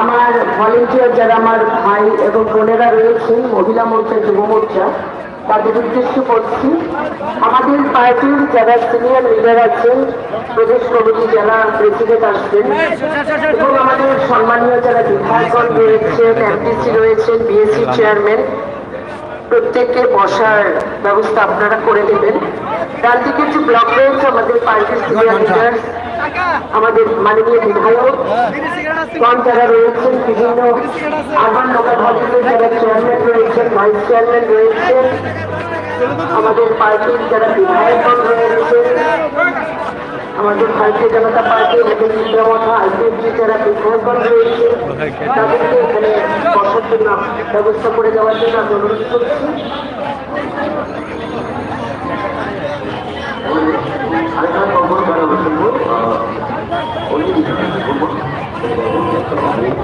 আমার ভলেন্টিয়ার যারা আমার ভাই এবং বোনেরা রয়েছেন মহিলা মোর্চা যুব মোর্চা তাদের উদ্দেশ্য করছি আমাদের পার্টির যারা সিনিয়র লিডার আছেন প্রদেশ কমিটি যারা প্রেসিডেন্ট আসবেন এবং আমাদের সম্মানীয় যারা বিধায়কগণ রয়েছেন এমপিসি রয়েছেন বিএসসি চেয়ারম্যান প্রত্যেককে বসার ব্যবস্থা আপনারা করে দেবেন। ডান দিকে যে ব্লক রয়েছে আমাদের পার্টির সিনিয়র লিডার আমাদের মাননীয় বিধায়ক যারা রয়েছেন বিভিন্ন আরবান লোকাল বডিতে যারা চেয়ারম্যান রয়েছেন ভাইস চেয়ারম্যান রয়েছেন আমাদের পার্টির যারা বিধায়কগণ রয়েছেন আমাদের ভারতীয় জনতা পার্টি আমাদের চিত্রমাথা আইপিএফজি যারা বিধায়কগণ রয়েছে তাদেরকে এখানে বসার জন্য ব্যবস্থা করে দেওয়ার জন্য আমি অনুরোধ করছি।